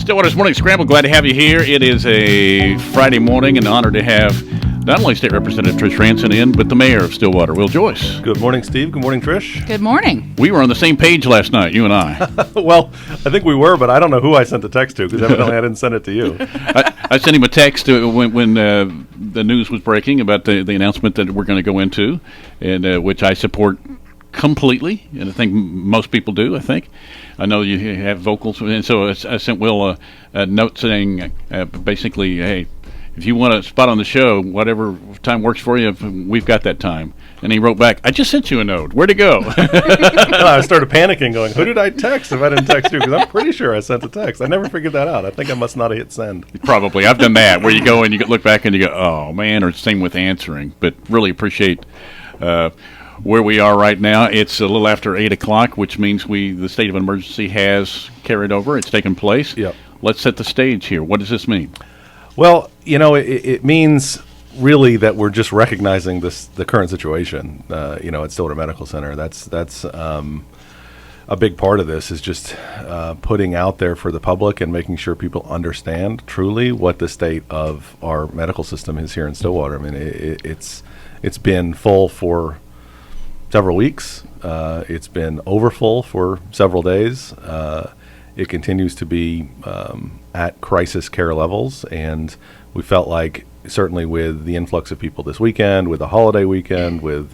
Stillwater's Morning Scramble. Glad to have you here. It is a Friday morning, and an honor to have not only State Representative Trish Ranson in, but the Mayor of Stillwater, Will Joyce. Good morning, Steve. Good morning, Trish. Good morning. We were on the same page last night, you and I. Well, I think we were, but I don't know who I sent the text to because evidently I didn't send it to you. I sent him a text when the news was breaking about the announcement that we're going to go into, and which I support completely, and I think most people do. I know you have vocals, and so I sent Will a note saying basically, hey, if you want a spot on the show, whatever time works for you, we've got that time. And he wrote back, I just sent you a note. Where'd it go? I started panicking, going, who did I text if I didn't text you? Because I'm pretty sure I sent a text. I never figured that out. I think I must not have hit send. Probably. I've done that, where you go and you look back and you go, oh, man, or same with answering. But really appreciate where we are right now. It's a little after 8 o'clock, which means the state of emergency has carried over. It's taken place. Yep. Let's set the stage here. What does this mean? Well, it means really that we're just recognizing the current situation, at Stillwater Medical Center. That's a big part of this is just putting out there for the public and making sure people understand truly what the state of our medical system is here in Stillwater. I mean, it's been full for several weeks. It's been overfull for several days. It continues to be at crisis care levels, and we felt like certainly with the influx of people this weekend, with the holiday weekend, with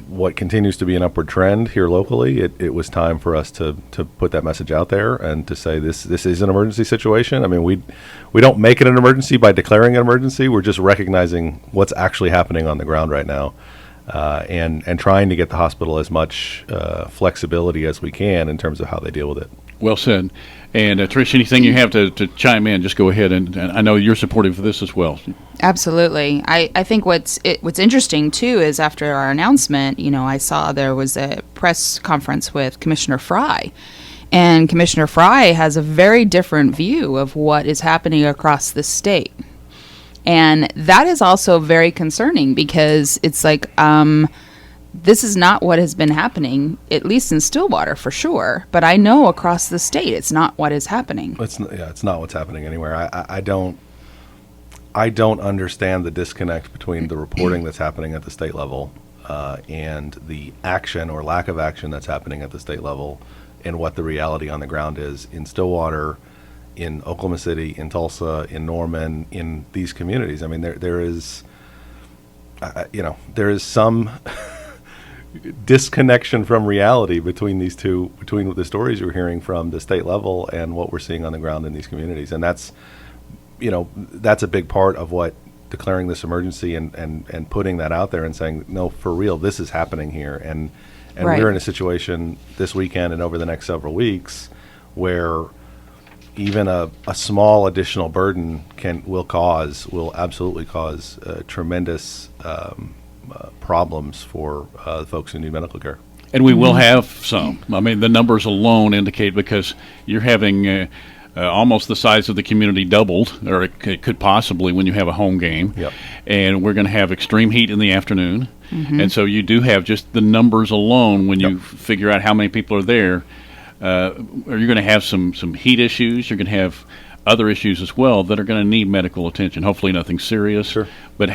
what continues to be an upward trend here locally, it was time for us to put that message out there and to say this is an emergency situation. I mean, we don't make it an emergency by declaring an emergency. We're just recognizing what's actually happening on the ground right now. And trying to get the hospital as much flexibility as we can in terms of how they deal with it. Well said. And Trish, anything you have to chime in, just go ahead. And I know you're supportive of this as well. Absolutely. I think what's interesting, too, is after our announcement, I saw there was a press conference with Commissioner Fry. And Commissioner Fry has a very different view of what is happening across the state. And that is also very concerning because it's like this is not what has been happening, at least in Stillwater for sure. But I know across the state it's not what is happening. It's not what's happening anywhere. I don't understand the disconnect between the reporting that's happening at the state level and the action or lack of action that's happening at the state level and what the reality on the ground is in Stillwater, in Oklahoma City, in Tulsa, in Norman, in these communities. I mean, there is some disconnection from reality between the stories we're hearing from the state level and what we're seeing on the ground in these communities. And that's a big part of what declaring this emergency and putting that out there and saying, no, for real, this is happening here. And right. We're in a situation this weekend and over the next several weeks where even a small additional burden will absolutely cause tremendous problems for folks who need medical care. And we will have some. I mean, the numbers alone indicate, because you're having almost the size of the community doubled, or it could possibly when you have a home game. Yep. And we're going to have extreme heat in the afternoon. Mm-hmm. And so you do have just the numbers alone when you figure out how many people are there. You're going to have some heat issues. You're going to have other issues as well that are going to need medical attention. Hopefully nothing serious. Sure. But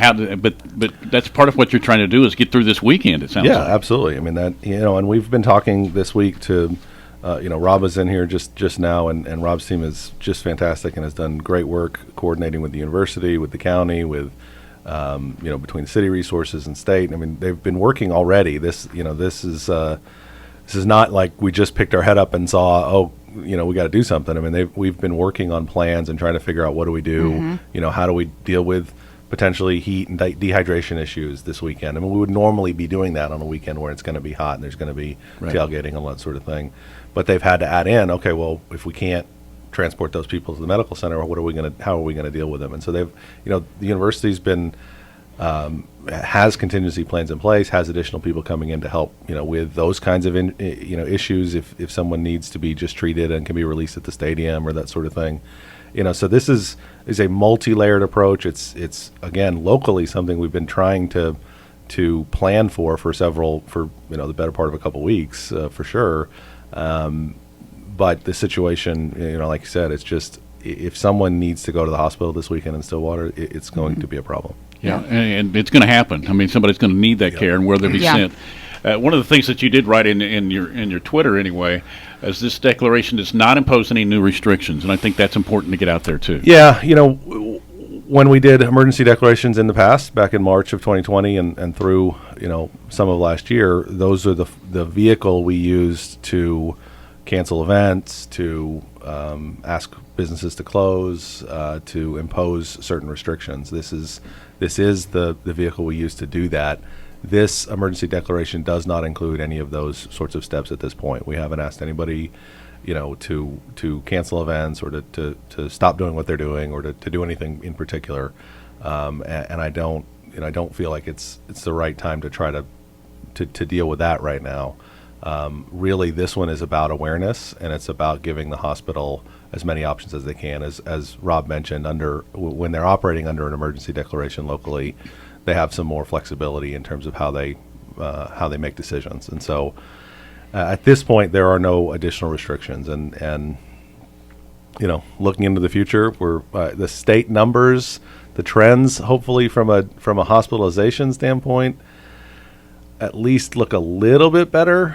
that's part of what you're trying to do is get through this weekend, it sounds like. Yeah, absolutely. I mean, that, and we've been talking this week to, Rob is in here just now, and Rob's team is just fantastic and has done great work coordinating with the university, with the county, with, between the city resources and state. I mean, they've been working already. This is not like we just picked our head up and saw, we got to do something. I mean, we've been working on plans and trying to figure out what do we do. Mm-hmm. How do we deal with potentially heat and dehydration issues this weekend? I mean, we would normally be doing that on a weekend where it's going to be hot and there's going to be tailgating and all that sort of thing. But they've had to add in, okay, well, if we can't transport those people to the medical center, how are we going to deal with them? And so the university's been has contingency plans in place, has additional people coming in to help, with those kinds of issues if someone needs to be just treated and can be released at the stadium or that sort of thing. So this is a multi-layered approach. It's again locally something we've been trying to plan for the better part of a couple weeks for sure. but the situation, like you said, it's just if someone needs to go to the hospital this weekend in Stillwater, it's going to be a problem. Yeah, and it's going to happen. I mean, somebody's going to need that care, and where they'll be sent. One of the things that you did write in your Twitter anyway is this declaration does not impose any new restrictions, and I think that's important to get out there too. Yeah, when we did emergency declarations in the past, back in March of 2020 and through some of last year, those are the vehicle we used to cancel events, to ask businesses to close, to impose certain restrictions. This is the vehicle we use to do that. This emergency declaration does not include any of those sorts of steps at this point. We haven't asked anybody, to cancel events or to stop doing what they're doing or to do anything in particular. And I don't feel like it's the right time to try to deal with that right now. Really, this one is about awareness, and it's about giving the hospital as many options as they can. As Rob mentioned, when they're operating under an emergency declaration locally, they have some more flexibility in terms of how they make decisions. And so at this point, there are no additional restrictions. And looking into the future, we're the state numbers, the trends, hopefully from a hospitalization standpoint, at least look a little bit better,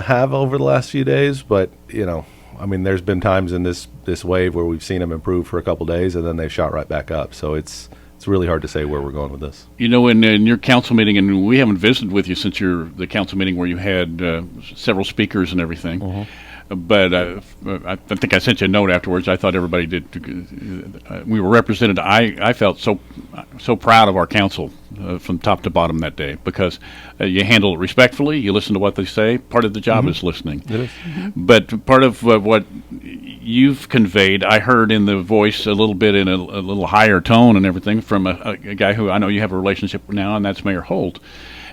have over the last few days. But, there's been times in this wave where we've seen them improve for a couple days and then they've shot right back up. So it's really hard to say where we're going with this. In your council meeting, and we haven't visited with you since the council meeting where you had several speakers and everything. Mm-hmm. But I think I sent you a note afterwards. I thought everybody did. We were represented. I felt so proud of our council from top to bottom that day because you handle it respectfully. You listen to what they say. Part of the job is listening. It is. Mm-hmm. But part of what you've conveyed, I heard in the voice a little bit in a little higher tone and everything from a guy who I know you have a relationship with now, and that's Mayor Holt.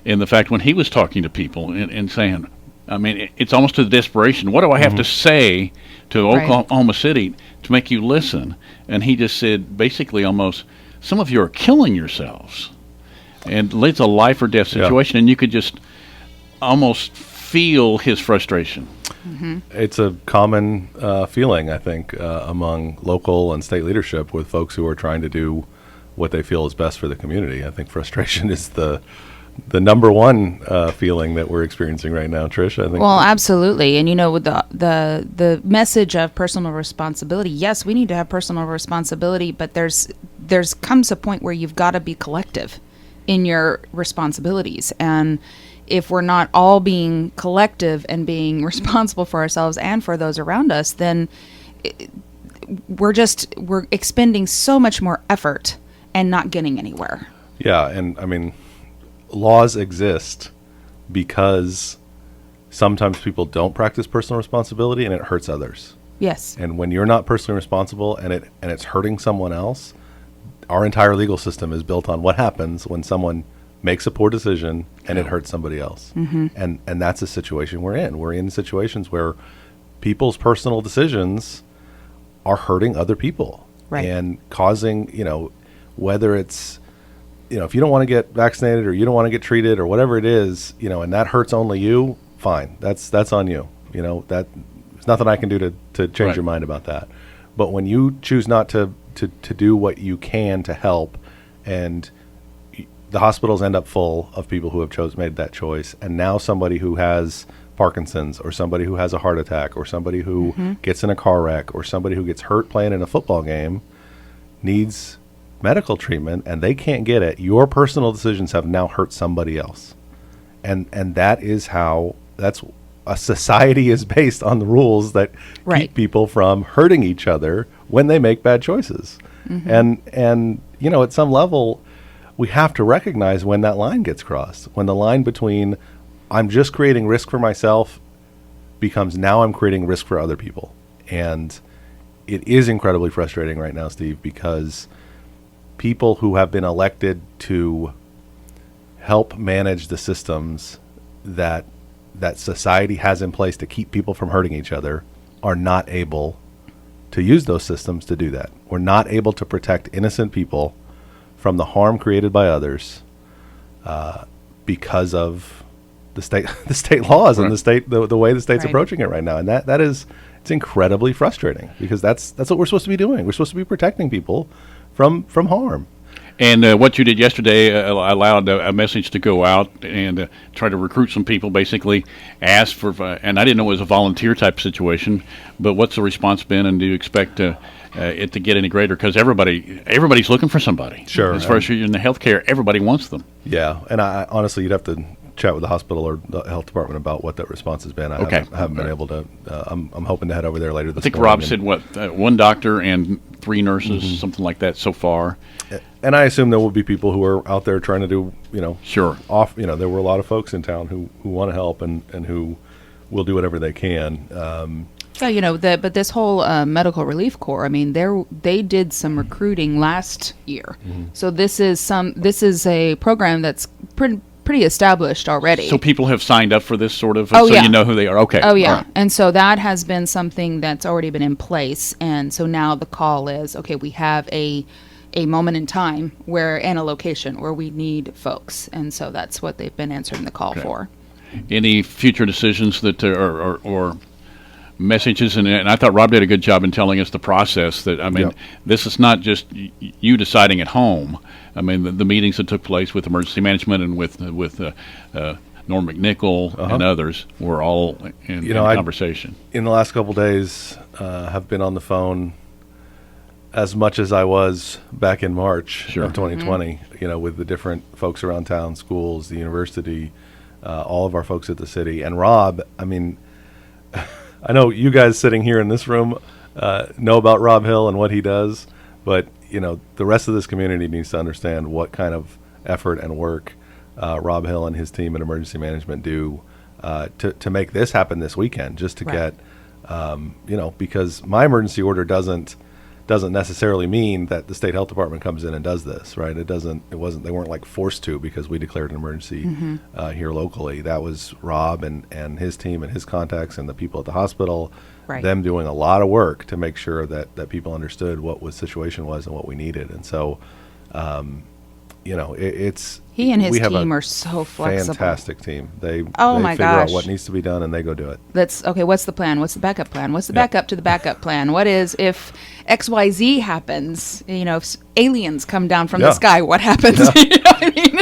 And the fact when he was talking to people and saying, it's almost to the desperation. What do I have to say to Oklahoma City to make you listen? And he just said, basically, almost, some of you are killing yourselves. And it's a life or death situation, and you could just almost feel his frustration. Mm-hmm. It's a common feeling, I think, among local and state leadership with folks who are trying to do what they feel is best for the community. I think frustration is the number one feeling that we're experiencing right now, Trish. I think. Well, absolutely, and with the message of personal responsibility. Yes, we need to have personal responsibility, but there's comes a point where you've got to be collective in your responsibilities, and if we're not all being collective and being responsible for ourselves and for those around us, then we're expending so much more effort and not getting anywhere. Yeah, and laws exist because sometimes people don't practice personal responsibility and it hurts others. Yes. And when you're not personally responsible and it's hurting someone else, our entire legal system is built on what happens when someone makes a poor decision and it hurts somebody else. Mm-hmm. And that's a situation we're in. We're in situations where people's personal decisions are hurting other people. Right. And causing, whether it's if you don't want to get vaccinated or you don't want to get treated or whatever it is, and that hurts only you, fine. That's on you. That there's nothing I can do to change your mind about that. But when you choose not to do what you can to help, and the hospitals end up full of people who have made that choice, and now somebody who has Parkinson's or somebody who has a heart attack or somebody who gets in a car wreck or somebody who gets hurt playing in a football game needs medical treatment and they can't get it, your personal decisions have now hurt somebody else. And that's a society is based on the rules that keep people from hurting each other when they make bad choices. Mm-hmm. And at some level we have to recognize when that line gets crossed, when the line between I'm just creating risk for myself becomes now I'm creating risk for other people. And it is incredibly frustrating right now, Steve, because people who have been elected to help manage the systems that society has in place to keep people from hurting each other are not able to use those systems to do that. We're not able to protect innocent people from the harm created by others because of the state laws and the way the state's approaching it right now. And that is it's incredibly frustrating because that's what we're supposed to be doing. We're supposed to be protecting people from harm. And what you did yesterday allowed a message to go out and try to recruit some people, basically ask for, and I didn't know it was a volunteer type situation, but what's the response been, and do you expect it to get any greater? Because everybody's looking for somebody. Sure. As far as you're in the healthcare, everybody wants them. Yeah, and I honestly, you'd have to chat with the hospital or the health department about what that response has been. I haven't been able to. I'm hoping to head over there later this morning. I think Rob said, one doctor and 3 nurses, something like that so far. And I assume there will be people who are out there trying to do, Sure. There were a lot of folks in town who want to help and who will do whatever they can. But this whole medical relief corps, I mean, they did some recruiting last year. So this is a program that's pretty established already. So people have signed up for this sort of, yeah. You know who they are. Okay. Oh, yeah. All right. And so that has been something that's already been in place. And so now the call is, okay, we have a moment in time and a location where we need folks. And so that's what they've been answering the call for. Any future decisions that or messages, and I thought Rob did a good job in telling us the process. That This is not just you deciding at home. I mean, the meetings that took place with emergency management and with Norm McNichol and others were all in conversation. In the last couple of days, have been on the phone as much as I was back in March of 2020. With the different folks around town, schools, the university, all of our folks at the city, and Rob. I mean. I know you guys sitting here in this room know about Rob Hill and what he does, but the rest of this community needs to understand what kind of effort and work Rob Hill and his team in emergency management do to make this happen this weekend. Just to get, because my emergency order doesn't necessarily mean that the state health department comes in and does this, right? They weren't like forced to because we declared an emergency here locally. That was Rob and his team and his contacts and the people at the hospital, them doing a lot of work to make sure that people understood what the situation was and what we needed. And so, it's he and his team are so flexible. Fantastic team. They figure out what needs to be done and they go do it. What's the plan? What's the backup plan? What's the backup to the backup plan? What is if XYZ happens? If aliens come down from the sky, what happens? You know what I mean?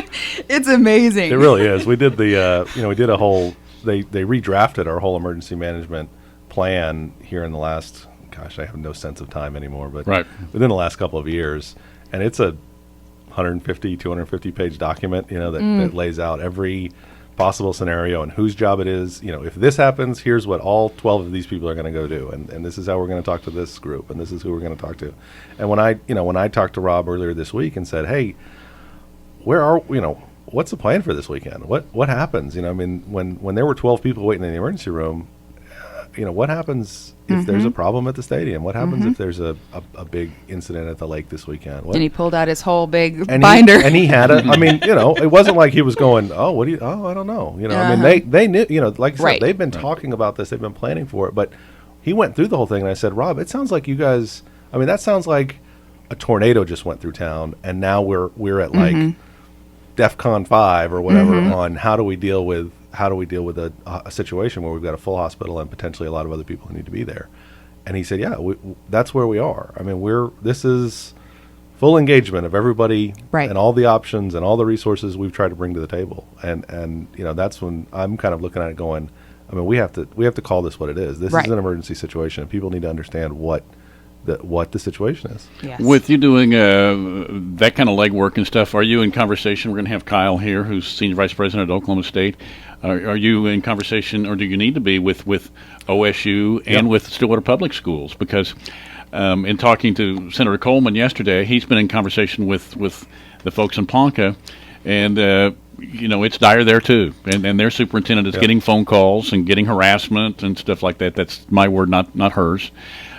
It's amazing. It really is. We did we did a whole. They redrafted our whole emergency management plan here in the last. Gosh, I have no sense of time anymore. But within the last couple of years, and it's a 150, 250 page document, that lays out every possible scenario and whose job it is. If this happens, here's what all 12 of these people are going to go do. And this is how we're going to talk to this group. And this is who we're going to talk to. And when I talked to Rob earlier this week and said, hey, what's the plan for this weekend? What happens? When there were 12 people waiting in the emergency room, what happens if there's a problem at the stadium? What happens if there's a big incident at the lake this weekend? And he pulled out his whole big binder. He had it wasn't like he was going, I don't know. They knew, like I said, they've been talking about this. They've been planning for it. But he went through the whole thing, and I said, Rob, it sounds like you guys, that sounds like a tornado just went through town, and now we're at like DEFCON 5 or whatever on how do we deal with a situation where we've got a full hospital and potentially a lot of other people who need to be there. And he said, that's where we are. This is full engagement of everybody and all the options and all the resources we've tried to bring to the table. And that's when I'm kind of looking at it going, we have to call this what it is. This is an emergency situation. People need to understand what the situation is. Yes. With you doing that kind of legwork and stuff, are you in conversation? We're going to have Kyle here, who's Senior Vice President at Oklahoma State. Are you in conversation, or do you need to be with OSU and with Stillwater Public Schools? Because in talking to Senator Coleman yesterday, he's been in conversation with the folks in Ponca, and it's dire there too. And their superintendent is getting phone calls and getting harassment and stuff like that. That's my word, not hers.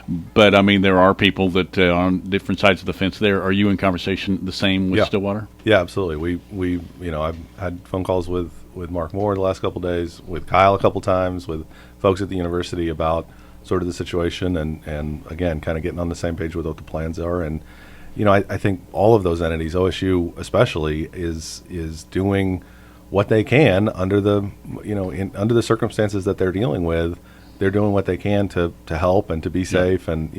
But there are people that are on different sides of the fence there. Are you in conversation the same with Stillwater? Yeah, absolutely. We I've had phone calls with Mark Moore the last couple of days, with Kyle a couple times, with folks at the university about sort of the situation, and again, kind of getting on the same page with what the plans are. And I think all of those entities, OSU especially, is doing what they can under the under the circumstances that they're dealing with they're doing what they can to help and to be safe, and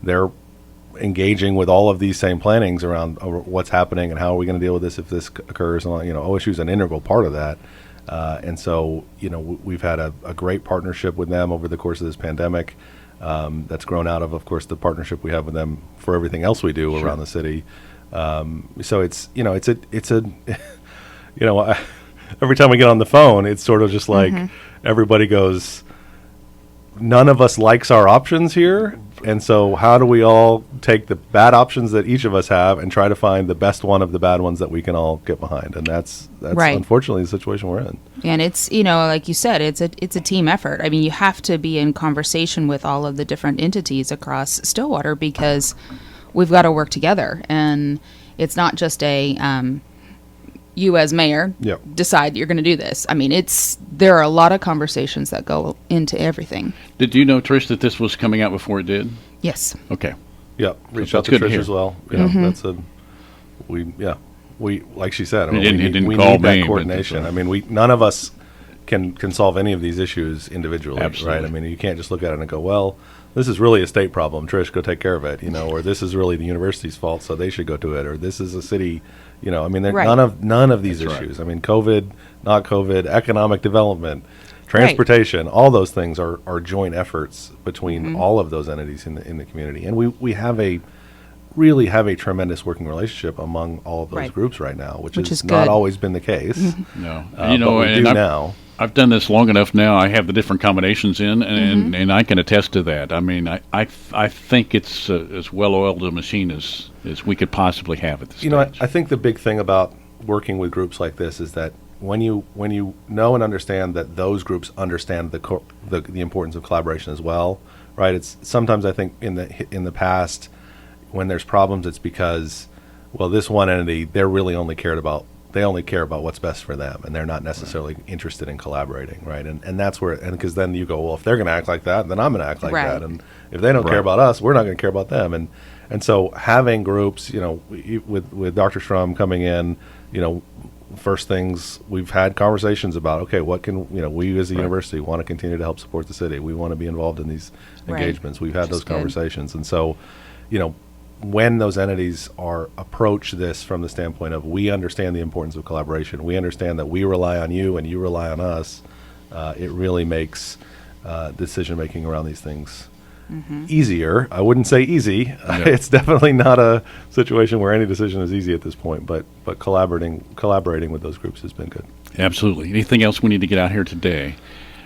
they're engaging with all of these same plannings around what's happening and how are we going to deal with this if this occurs. And OSU is an integral part of that, and so we've had a great partnership with them over the course of this pandemic. That's grown out of course, the partnership we have with them for everything else we do around the city. So it's every time we get on the phone, it's sort of just like everybody goes, none of us likes our options here. And so how do we all take the bad options that each of us have and try to find the best one of the bad ones that we can all get behind? And that's right. Unfortunately the situation we're in. And it's, like you said, it's a team effort. I mean, you have to be in conversation with all of the different entities across Stillwater because we've got to work together. And it's not just you as mayor decide you're going to do this. I mean, there are a lot of conversations that go into everything. Did you know, Trish, that this was coming out before it did? Yes. Okay. Yeah, reached out to Trish as well. We like she said, we need that coordination. I mean, none of us can solve any of these issues individually. Absolutely. Right? I mean, you can't just look at it and go, well, this is really a state problem. Trish, go take care of it. Or this is really the university's fault, so they should go to it. Or this is a city. I mean, none of these issues. Right. I mean, COVID, not COVID, economic development, transportation, all those things are joint efforts between all of those entities in the community. And we really have a tremendous working relationship among all of those groups right now, which has not always been the case. No. But we do now. I've done this long enough now. I have the different combinations in, and I can attest to that. I mean, I think it's as well-oiled a machine as we could possibly have at this stage. I think the big thing about working with groups like this is that when you know and understand that those groups understand the importance of collaboration as well, right? It's sometimes I think in the past when there's problems, it's because this one entity they only care about what's best for them, and they're not necessarily interested in collaborating, right? And that's where, and because then you go, well, if they're going to act like that, then I'm going to act like that, and if they don't care about us, we're not going to care about them, and so having groups, with Dr. Strum coming in, first things we've had conversations about, okay, what can we as a university want to continue to help support the city, we want to be involved in these engagements, we've had those conversations, and so when those entities are approach this from the standpoint of we understand the importance of collaboration, we understand that we rely on you and you rely on us, it really makes decision making around these things easier. I wouldn't say easy. It's definitely not a situation where any decision is easy at this point, but collaborating with those groups has been good. Absolutely. Anything else we need to get out here today?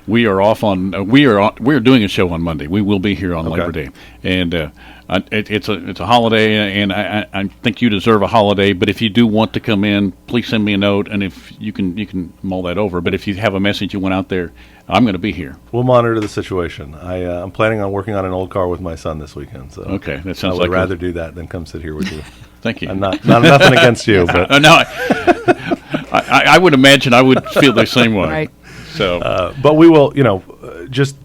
We are off on. We're doing a show on Monday. We will be here on Labor Day, and it's a holiday, and I think you deserve a holiday. But if you do want to come in, please send me a note, and if you can mull that over. But if you have a message you want out there, I'm going to be here. We'll monitor the situation. I'm planning on working on an old car with my son this weekend. So okay, that sounds I would rather do that than come sit here with you. Thank you. I'm not nothing against you, but no, I would imagine I would feel the same way. Right. So, but we will, just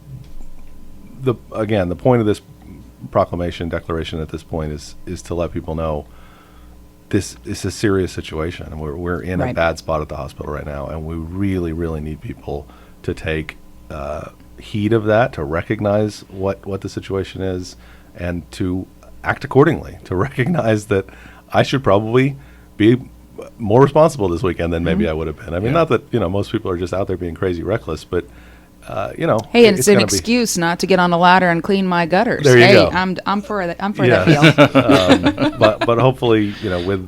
the point of this declaration at this point is to let people know this is a serious situation, and we're in a bad spot at the hospital right now, and we really, really need people to take heed of that, to recognize what the situation is, and to act accordingly, to recognize that I should probably be more responsible this weekend than maybe I would have been. I mean, not that most people are just out there being crazy reckless, but hey, it's an excuse not to get on a ladder and clean my gutters. There you go. I'm for that. I'm for that deal. But hopefully, with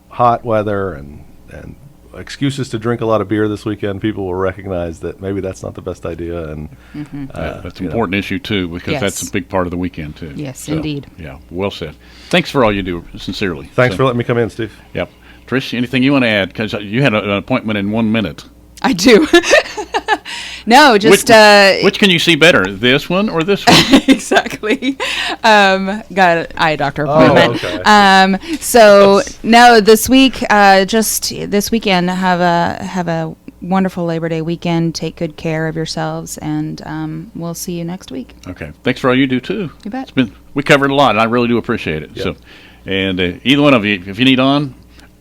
hot weather and excuses to drink a lot of beer this weekend, people will recognize that maybe that's not the best idea, and that's an important issue too, because that's a big part of the weekend too. Yes, indeed. Yeah, well said. Thanks for all you do, sincerely. Thanks for letting me come in, Steve. Yep. Trish, anything you want to add? Because you had an appointment in 1 minute. I do. No, just which can you see better, this one or this one? Exactly. Got an eye doctor appointment. Oh, okay. So no, this week, just this weekend, have a wonderful Labor Day weekend. Take good care of yourselves, and we'll see you next week. Okay. Thanks for all you do too. You bet. We covered a lot, and I really do appreciate it. Yep. So, and either one of you, if you need on,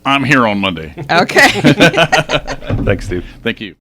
I'm here on Monday. Okay. Thanks, Steve. Thank you.